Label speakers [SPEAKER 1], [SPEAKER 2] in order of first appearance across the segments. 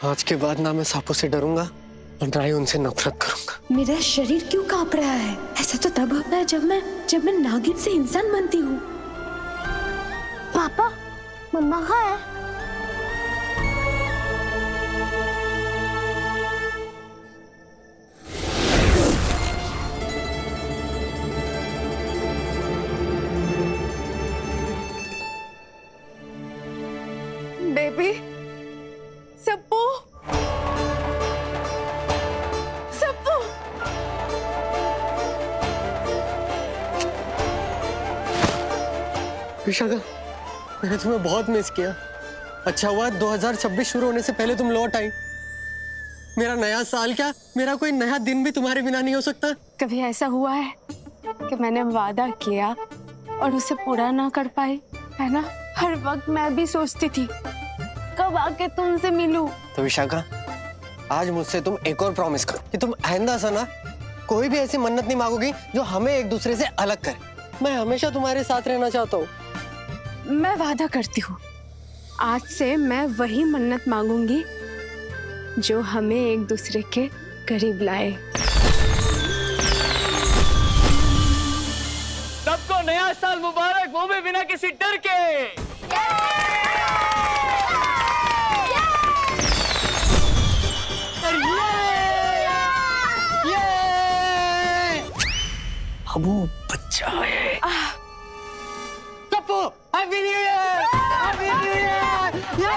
[SPEAKER 1] आज के बाद ना मैं सांपों से डरूंगा और ना ही उनसे नफरत करूंगा।
[SPEAKER 2] मेरा शरीर क्यों कांप रहा है? ऐसा तो तब होता है जब मैं नागिन से इंसान बनती हूँ।
[SPEAKER 3] पापा, मम्मा कहाँ है?
[SPEAKER 2] बेबी, सप्पू, सप्पू।
[SPEAKER 1] विशाखा, मैंने तुम्हें बहुत मिस किया। अच्छा हुआ 2026 शुरू होने से पहले तुम लौट आई। मेरा नया साल क्या, मेरा कोई नया दिन भी तुम्हारे बिना नहीं हो सकता।
[SPEAKER 2] कभी ऐसा हुआ है कि मैंने वादा किया और उसे पूरा ना कर पाई, है ना? हर वक्त मैं भी सोचती थी कब आके तुमसे मिलूं।
[SPEAKER 1] तो विशाखा, आज मुझसे तुम एक और प्रॉमिस करो कि तुम आइंदा से ना कोई भी ऐसी मन्नत नहीं मांगोगी जो हमें एक दूसरे से अलग करे। मैं हमेशा तुम्हारे साथ रहना चाहता हूँ।
[SPEAKER 2] मैं वादा करती हूँ, आज से मैं वही मन्नत मांगूंगी जो हमें एक दूसरे के करीब लाए।
[SPEAKER 4] सबको नया साल मुबारक, वो भी बिना किसी डर के।
[SPEAKER 1] अबू बच्चा है। Sappu, happy new year, happy new year. ये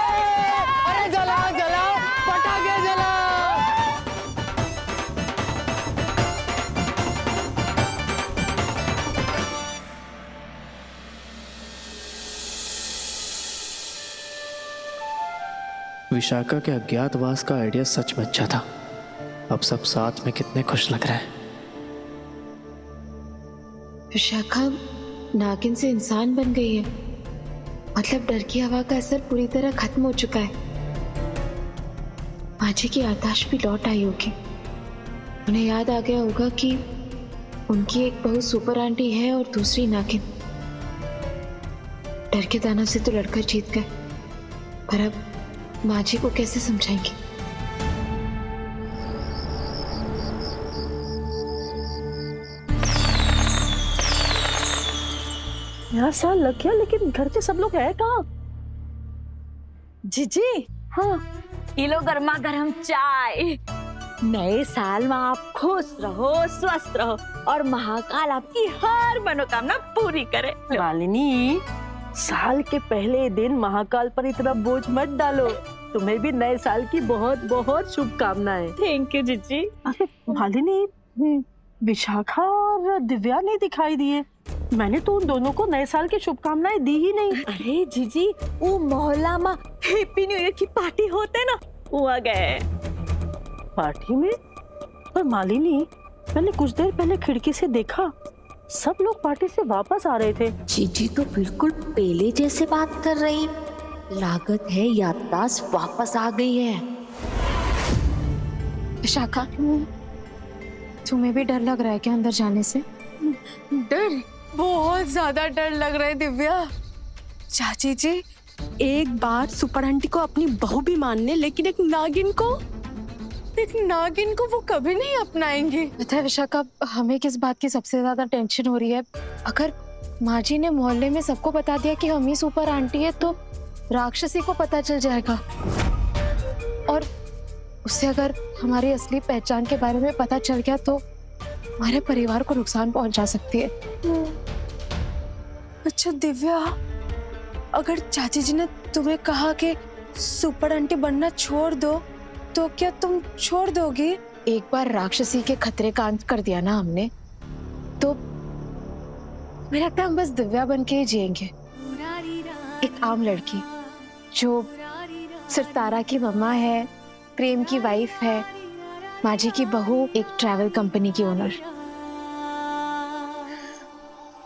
[SPEAKER 1] अरे जलाओ जलाओ, पटाखे जलाओ।
[SPEAKER 5] विशाखा के अज्ञातवास का आइडिया सच में अच्छा था। अब सब साथ में कितने खुश लग रहे हैं।
[SPEAKER 2] विशाखा नागिन से इंसान बन गई है, मतलब डर की हवा का असर पूरी तरह खत्म हो चुका है। माझी की याददाश्त भी लौट आई होगी। उन्हें याद आ गया होगा कि उनकी एक बहू सुपर आंटी है और दूसरी नागिन। डर के दानव से तो लड़कर जीत गए, पर अब माझी को कैसे समझाएंगे?
[SPEAKER 3] नया साल लग गया, लेकिन घर के सब लोग हैं कहाँ? जीजी, हाँ, ये लो गर्मा गर्म चाय। नए साल में आप खुश रहो, स्वस्थ रहो और महाकाल आपकी हर मनोकामना पूरी करे।
[SPEAKER 6] मालिनी, साल के पहले दिन महाकाल पर इतना बोझ मत डालो। तुम्हें भी नए साल की बहुत बहुत शुभकामनाएं।
[SPEAKER 3] थैंक यू जीजी।
[SPEAKER 6] मालिनी, विशाखा और दिव्या नहीं दिखाई दिए। मैंने तो उन दोनों को नए साल की शुभकामनाएं दी ही नहीं।
[SPEAKER 3] अरे जीजी, वो मोहल्ला में हैप्पी न्यू ईयर की पार्टी होते ना, वो आ गए।
[SPEAKER 6] पार्टी में? पर मालिनी, मैंने कुछ देर पहले खिड़की से देखा, सब लोग पार्टी से वापस आ रहे थे।
[SPEAKER 2] जीजी तो बिल्कुल पहले जैसे बात कर रही, लागत है याददाश्त वापस आ गई है। विशाखा, तुम्हें भी डर लग रहा है क्या अंदर जाने से? डर? बहुत ज्यादा डर लग रहा है दिव्या। चाची जी, एक बार सुपर आंटी को अपनी बहू भी मान ले, लेकिन एक नागिन को वो कभी नहीं अपनाएंगे। पता है विशाखा, हमें किस बात की सबसे ज्यादा टेंशन हो रही है? अगर माजी ने मोहल्ले में सबको बता दिया कि हम ही सुपर आंटी है, तो राक्षसी को पता चल जाएगा और उससे अगर हमारी असली पहचान के बारे में पता चल गया तो हमारे परिवार को नुकसान पहुंचा सकती है। अच्छा दिव्या, अगर चाची जी ने तुम्हें कहा कि सुपर आंटी बनना छोड़ दो, तो क्या तुम छोड़ दोगी? एक बार राक्षसी के खतरे का अंत कर दिया ना हमने, तो मेरा लगता है हम बस दिव्या बन के ही जिएंगे। एक आम लड़की जो सितारा की मम्मा है, प्रेम की वाइफ है, माझी की बहू, एक ट्रैवल कंपनी की ओनर।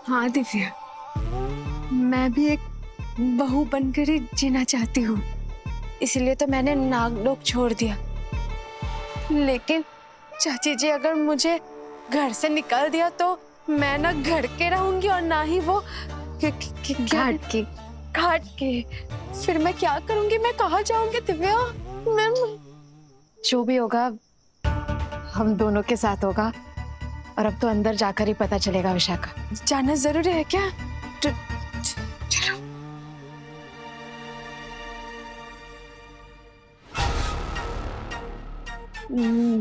[SPEAKER 2] हाँ दिव्या, मैं भी एक बहू बनकर ही जीना चाहती हूँ, इसलिए तो मैंने नागलोक छोड़ दिया। लेकिन चाची जी अगर मुझे घर से निकाल दिया तो मैं ना घर के रहूंगी और ना ही वो घाट के। फिर मैं क्या करूंगी? मैं कहाँ जाऊंगी दिव्या? जो भी होगा हम दोनों के साथ होगा। और अब तो अंदर जाकर ही पता चलेगा विशाखा। जाना जरूरी है क्या? चलो।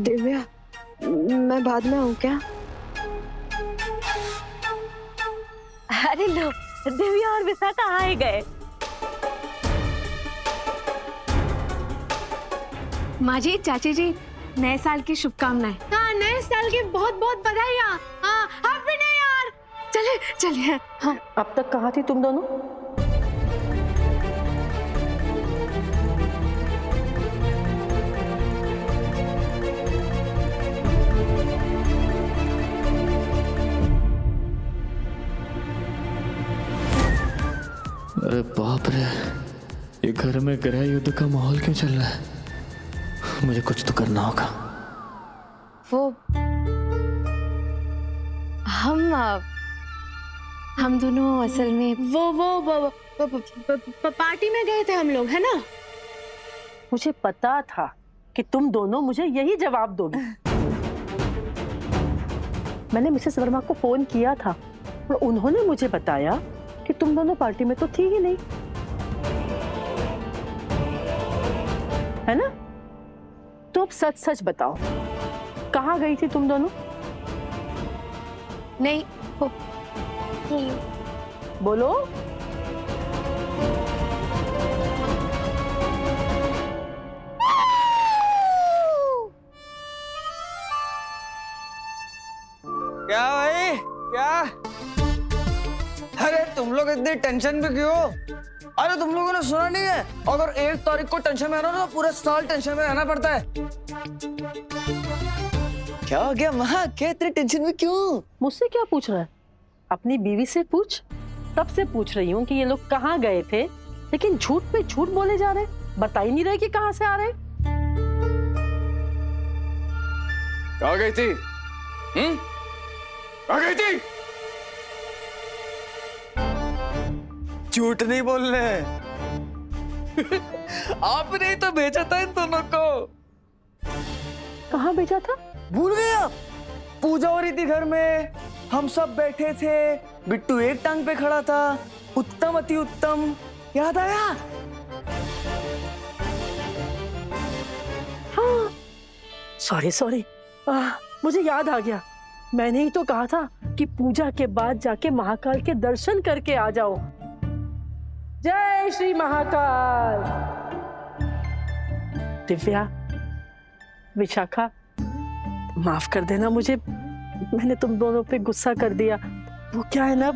[SPEAKER 2] दिव्या, मैं बाद में आऊँ क्या?
[SPEAKER 3] अरे लो, दिव्या और विशाखा आए गए।
[SPEAKER 7] माँ जी, चाची जी, नए साल की शुभकामनाएं। हाँ, नए साल की बहुत बहुत बधाइयाँ। हाँ, हैप्पी न्यू ईयर। चलिए चलिए। हाँ,
[SPEAKER 6] अब तक कहाँ थी तुम दोनों?
[SPEAKER 5] अरे बाप रे, ये घर में गृह युद्ध का माहौल क्यों चल रहा है? मुझे कुछ तो करना होगा।
[SPEAKER 2] वो हम दोनों असल में
[SPEAKER 7] वो पार्टी में गए थे हम लोग, है ना?
[SPEAKER 6] मुझे पता था कि तुम दोनों मुझे यही जवाब दोगे। मैंने मिसेस वर्मा को फोन किया था और उन्होंने मुझे बताया कि तुम दोनों पार्टी में तो थी ही नहीं, है ना? तो अब सच सच बताओ, कहाँ गई थी तुम दोनों?
[SPEAKER 2] नहीं,
[SPEAKER 6] बोलो।
[SPEAKER 4] क्या भाई, क्या? अरे तुम लोग इतनी टेंशन में क्यों? अरे तुम लोगों ने सुना नहीं है, अगर 1 तारीख को टेंशन में रहना तो पूरे साल टेंशन में रहना पड़ता है। क्या हो गया माँ, क्या इतनी टेंशन में क्यों?
[SPEAKER 6] मुझसे क्या पूछ रहा है? अपनी बीवी से पूछ। तब से पूछ रही हूँ कि ये लोग कहाँ गए थे, लेकिन झूठ पे झूठ बोले जा रहे, बता ही नहीं रहे कि कहाँ से आ रहे।
[SPEAKER 4] कहाँ गई थी? कहाँ गई थी? झूठ नहीं बोलने। आपने ही तो भेजा था इन दोनों को।
[SPEAKER 6] कहाँ भेजा था?
[SPEAKER 4] भूल गया? पूजा हो रही थी घर में, हम सब बैठे थे, बिट्टू एक टांग पे खड़ा था, उत्तम अति उत्तम, याद आया?
[SPEAKER 6] हाँ, सॉरी, मुझे याद आ गया। मैंने ही तो कहा था कि पूजा के बाद जाके महाकाल के दर्शन करके आ जाओ। जय श्री महाकाल। दिव्या, विशाखा, माफ कर देना मुझे, मैंने तुम दोनों पे गुस्सा कर दिया। वो क्या है ना,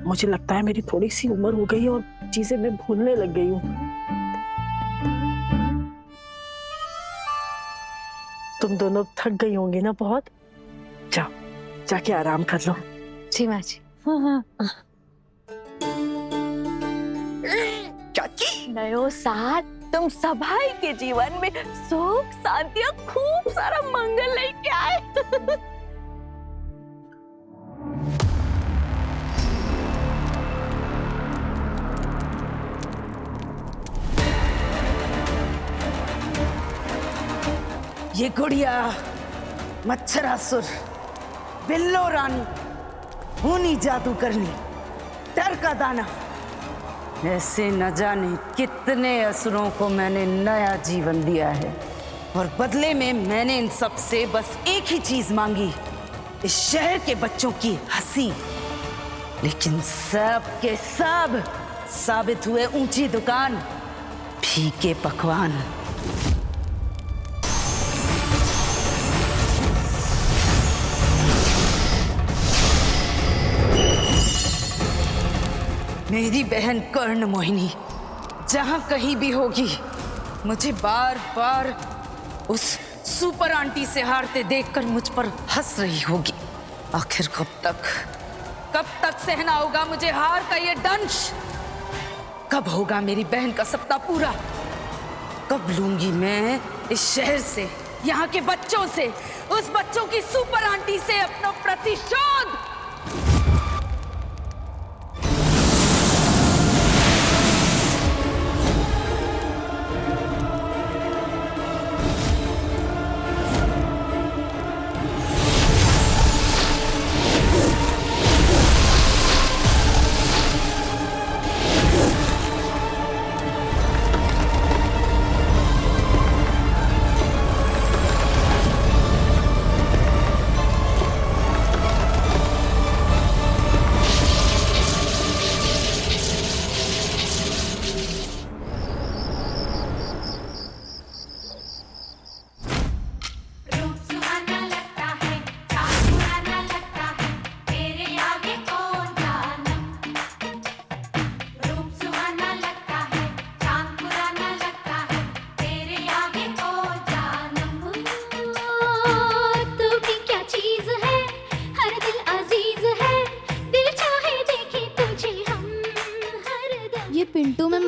[SPEAKER 6] मुझे लगता है मेरी थोड़ी सी उम्र हो गई और चीजें मैं भूलने लग गई हूँ। तुम दोनों थक गई होंगी ना बहुत, जाओ जाके आराम कर लो।
[SPEAKER 2] जी माँ जी।
[SPEAKER 6] हाँ।
[SPEAKER 3] चाची, नयो साल तुम सभाई के जीवन में सुख शांति और खूब सारा मंगल लेके आए।
[SPEAKER 8] ये गुड़िया, मच्छरासुर, बिल्लो रानी, खूनी जादू करनी, डर का दाना, ऐसे न जाने कितने असुरों को मैंने नया जीवन दिया है। और बदले में मैंने इन सब से बस एक ही चीज मांगी, इस शहर के बच्चों की हंसी। लेकिन सब के सब साबित हुए ऊंची दुकान, फीके पकवान। मेरी बहन कर्ण मोहिनी जहां कहीं भी होगी, मुझे बार बार उस सुपर आंटी से हारते देखकर मुझ पर हंस रही होगी। आखिर कब तक सहना होगा मुझे हार का ये दंश? कब होगा मेरी बहन का सपना पूरा? कब लूंगी मैं इस शहर से, यहाँ के बच्चों से, उस बच्चों की सुपर आंटी से अपना प्रतिशोध?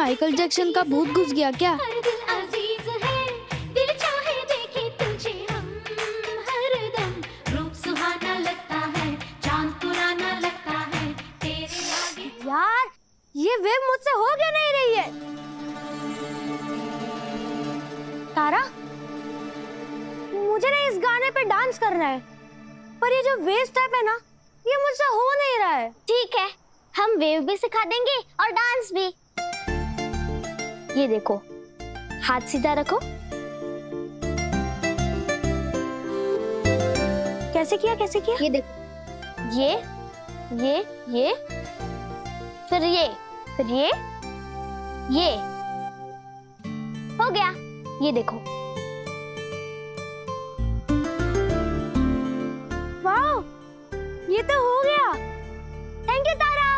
[SPEAKER 7] माइकल जैक्सन का भूत घुस गया क्या?
[SPEAKER 9] हर दिल अजीज है, दिल चाहे देखे तुझे हम हरदम। रूप सुहाना लगता है, चांद पुराना लगता है, तेरे आगे।
[SPEAKER 7] यार ये वेव मुझसे हो क्या नहीं रही है? तारा, मुझे ना इस गाने पे डांस करना है, पर ये जो वेव स्टेप है ना, ये मुझसे हो नहीं रहा है।
[SPEAKER 9] ठीक है, हम वेव भी सिखा देंगे और डांस भी। ये देखो, हाथ सीधा रखो।
[SPEAKER 7] कैसे किया कैसे किया?
[SPEAKER 9] ये देखो, ये, फिर ये हो गया। ये देखो,
[SPEAKER 7] वाह, ये तो हो गया। थैंक यू तारा।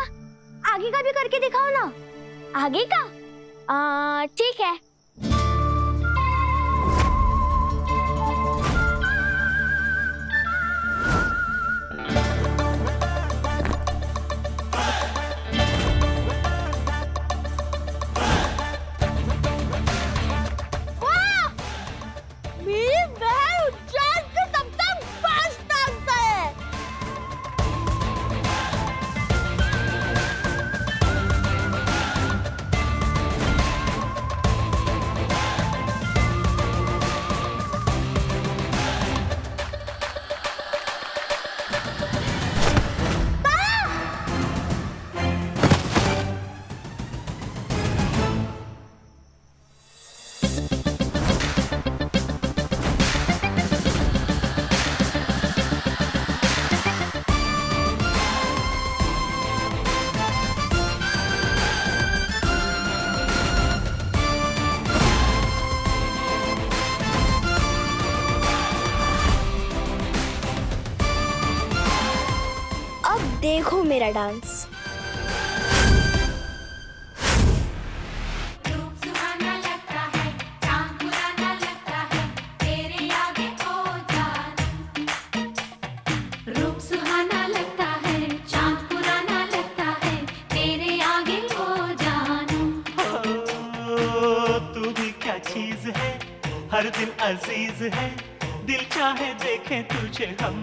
[SPEAKER 7] आगे का भी करके दिखाओ ना।
[SPEAKER 9] आगे का ठीक है।
[SPEAKER 7] मेरी बहन उज्जैन की सबसे बेस्ट डांसर है।
[SPEAKER 9] अब देखो मेरा डांस।
[SPEAKER 10] रूप सुहाना लगता है, चांद पुराना लगता है, तेरे आगे हो जानू।
[SPEAKER 11] तू भी क्या चीज है, हर दिल अजीज है, दिल चाहे देखे तुझे हम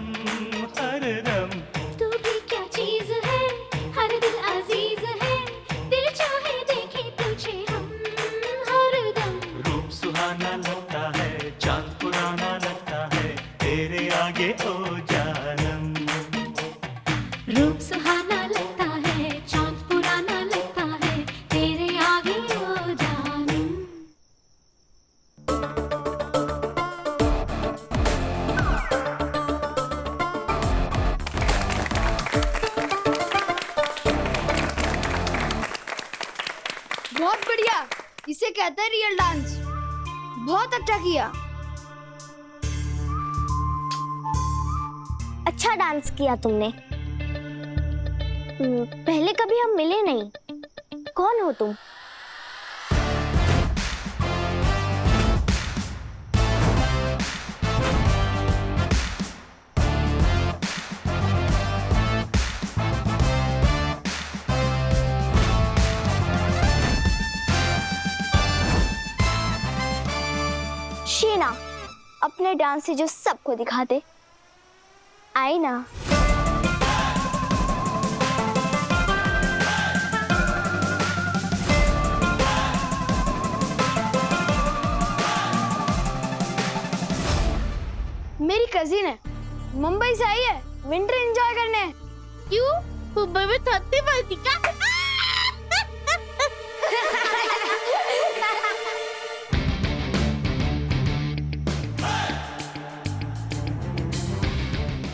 [SPEAKER 11] हरदम।
[SPEAKER 10] तू भी क्या चीज है, हर दिल अजीज है, दिल चाहे देखे तुझे हम हरदम।
[SPEAKER 11] रूप सुहाना लगता है, चांद पुराना लगता है, तेरे आगे ओ जानम।
[SPEAKER 10] रूप सुहाना लगता है, चांद पुराना लगता है, तेरे आगे हो जानू।
[SPEAKER 7] बहुत बढ़िया, इसे कहते हैं रियल डांस। बहुत अच्छा किया।
[SPEAKER 9] अच्छा डांस किया तुमने। पहले कभी हम मिले नहीं। कौन हो तुम? शीना, अपने डांस से जो सबको दिखा दे। आई ना।
[SPEAKER 7] मेरी कजिन है, मुंबई से आई है विंटर एंजॉय करने। क्यों? मुंबई में ठंडी पड़ती क्या?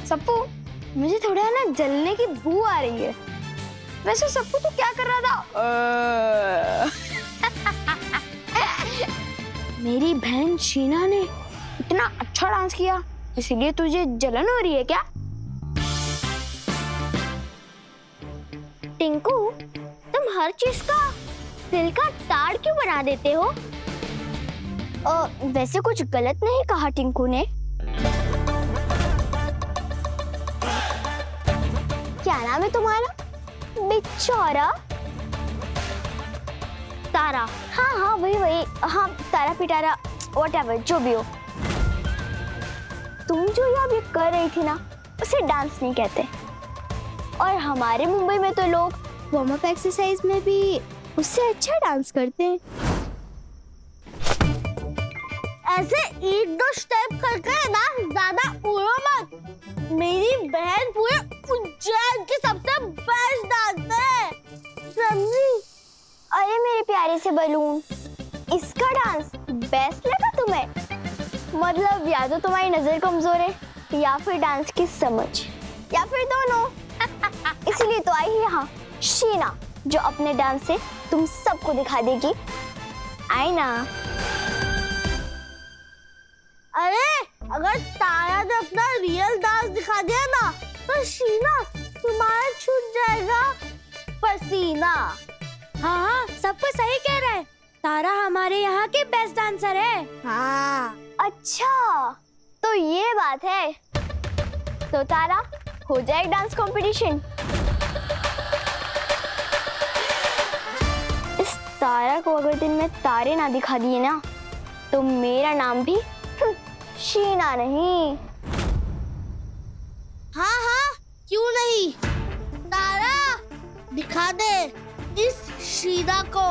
[SPEAKER 7] सप्पू, मुझे थोड़ा ना जलने की बू आ रही है। वैसे सप्पू तू क्या कर रहा था? मेरी बहन शीना ने इतना अच्छा डांस किया, इसीलिए तुझे जलन हो रही है क्या?
[SPEAKER 9] टिंकू, तुम हर चीज का दिल का ताड़ क्यों बना देते हो? वैसे कुछ गलत नहीं कहा टिंकू ने। क्या नाम है तुम्हारा? बेचारा।
[SPEAKER 10] तारा। हाँ हाँ वही, हाँ तारा पिटारा व्हाटएवर जो भी हो। तुम जो ये कर रही थी ना उसे डांस नहीं कहते। और हमारे मुंबई में तो लोग वार्म अप एक्सरसाइज में भी उससे अच्छा डांस करते हैं। ऐसे एक दो स्टेप करके ना ज्यादा उड़ो मत। मेरी बहन पूरे उज्जैन की सबसे बेस्ट डांसर है, समझी? अरे मेरे प्यारे से बलून, इसका डांस बेस्ट लगा तुम्हें? मतलब या तो तुम्हारी नजर कमजोर है या फिर डांस की समझ, या फिर दोनों। इसलिए तो आई है यहाँ शीना, जो अपने डांस से तुम सबको दिखा देगी। आई ना? अरे अगर तारा ने अपना रियल डांस दिखा दिया ना तो शीना तुम्हारा छूट जाएगा पसीना। हाँ सबको सही कह रहा है, तारा हमारे यहाँ के बेस्ट डांसर है। हाँ अच्छा तो ये बात है। तो तारा हो जाए डांस कंपटीशन। इस तारा को अगर दिन में तारे ना दिखा दिए ना तो मेरा नाम भी शीना नहीं। हाँ हाँ क्यों नहीं, तारा दिखा दे इस शीना को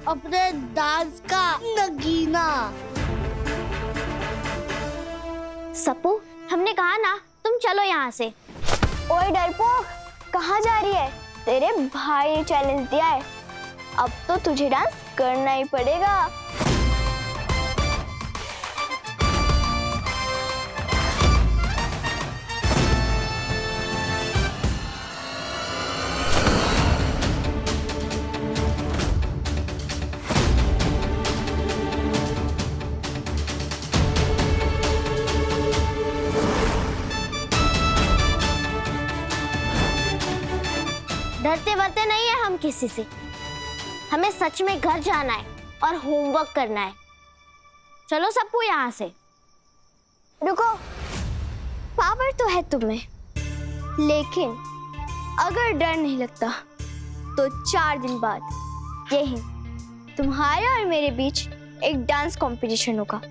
[SPEAKER 10] अपने डांस का नगीना। सपू हमने कहा ना तुम चलो यहाँ से। ओए डरपोक कहाँ जा रही है? तेरे भाई ने चैलेंज दिया है, अब तो तुझे डांस करना ही पड़ेगा। डरते वरते नहीं है हम किसी से, हमें सच में घर जाना है और होमवर्क करना है। चलो सबको यहाँ से। रुको, पावर तो है तुम्हें, लेकिन अगर डर नहीं लगता तो 4 दिन बाद यही तुम्हारे और मेरे बीच एक डांस कंपटीशन होगा।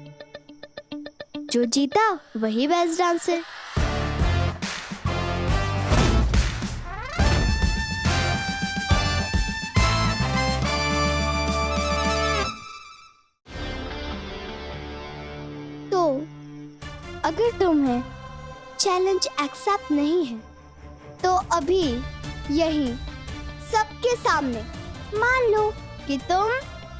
[SPEAKER 10] जो जीता वही बेस्ट डांसर। तो अगर तुम्हें चैलेंज एक्सेप्ट नहीं है तो अभी यही सबके सामने मान लो कि तुम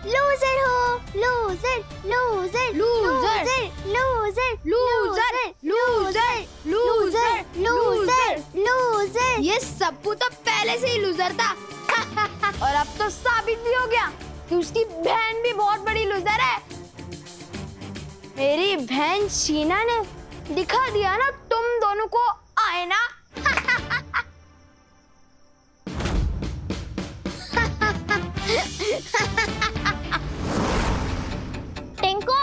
[SPEAKER 10] लूजर हो। Loser loser loser loser loser loser loser loser loser. ये सबको तो पहले से ही लूजर था और अब तो साबित भी हो गया कि उसकी बहन भी बहुत बड़ी लूजर है। मेरी बहन शीना ने दिखा दिया ना तुम दोनों को आईना। टिंको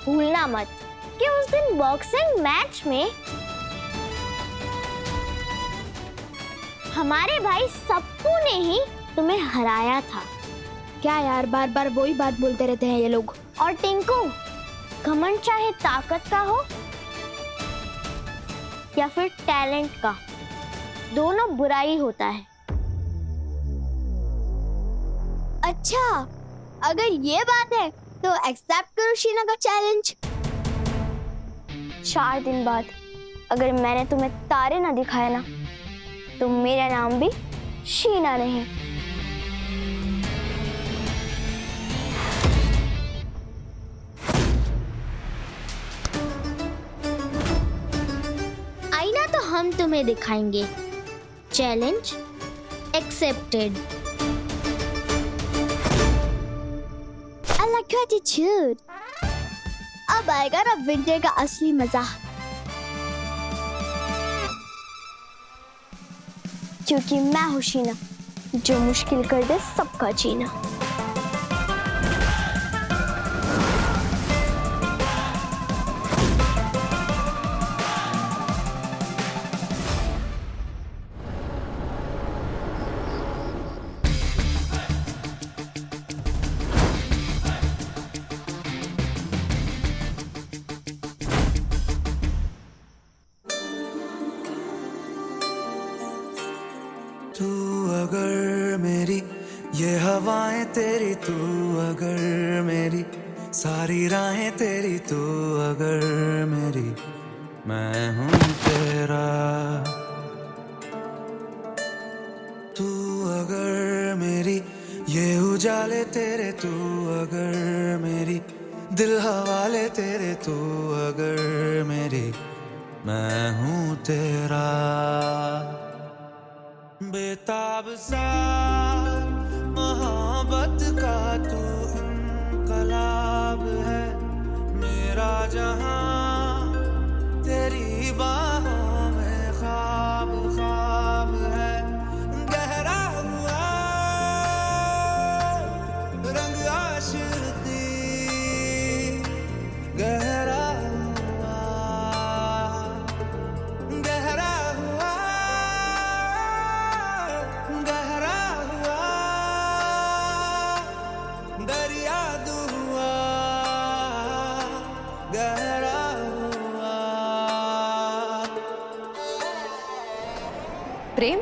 [SPEAKER 10] भूलना मत कि उस दिन बॉक्सिंग मैच में हमारे भाई सप्पू ने ही तुम्हें हराया था। क्या यार बार बार वही बात बोलते रहते हैं ये लोग। और टिंकू घमंड चाहे ताकत का हो या फिर टैलेंट का, दोनों बुराई होता है। अच्छा अगर ये बात है तो एक्सेप्ट करो शीना का चैलेंज। 4 दिन बाद अगर मैंने तुम्हें तारे ना दिखाया ना तो मेरा नाम भी शीना नहीं। आईना तो हम तुम्हें दिखाएंगे। Challenge accepted. I like your attitude. अब आएगा ना विंटर का असली मजा, क्योंकि मैं हूँ शीना जो मुश्किल कर दे सबका जीना।
[SPEAKER 12] तू अगर मेरी ये हवाएं तेरी, तू अगर मेरी सारी राहें तेरी, तू अगर मेरी मैं हूँ तेरा। तू अगर मेरी ये उजाले तेरे, तू अगर मेरी दिल हवाले तेरे, तू अगर मेरी मैं हूँ तेरा। बेताब सा मोहब्बत का तू इनकलाब है, मेरा जहां तेरी बाहों में ख्वाब ख्वाब है। गहरा हुआ रंग आशिकी, गहरा हुआ, गहरा हुआ, गहरा हुआ, दरिया दुआ, गहरा हुआ।
[SPEAKER 7] प्रेम,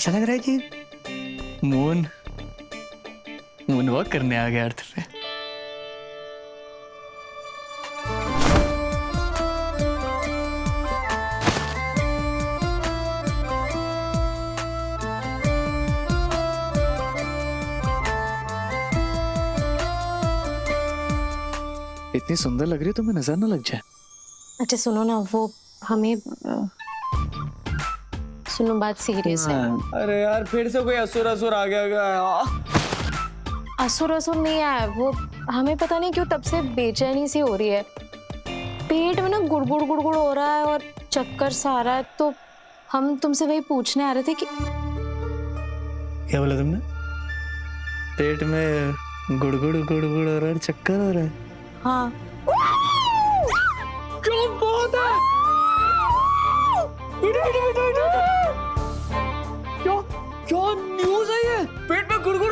[SPEAKER 5] ऐसा लग रहा है कि मून वॉक करने आ गया अर्थ पे। इतनी सुंदर लग रही है, तुम्हें नजर ना लग जाए।
[SPEAKER 7] अच्छा सुनो ना, वो हमें सुनो, बात सीरियस है।
[SPEAKER 4] अरे यार फिर से कोई असुर असुर आ गया।
[SPEAKER 7] असुर असुर नहीं आया, वो हमें पता नहीं क्यों तब से बेचैनी सी हो रही है, पेट में ना गुड़गुड़ गुड़गुड़ हो रहा है और चक्कर सा आ रहा है। तो हम तुमसे वही पूछने आ रहे थे कि
[SPEAKER 5] क्या बोला तुमने? पेट में गुड़गुड़ गुड़गुड़ हो रहा है, चक्कर हो रहा है?
[SPEAKER 7] हाँ।
[SPEAKER 4] क्या बात है? क्या क्या न्यूज़ है ये? पेट में गुड़गुड़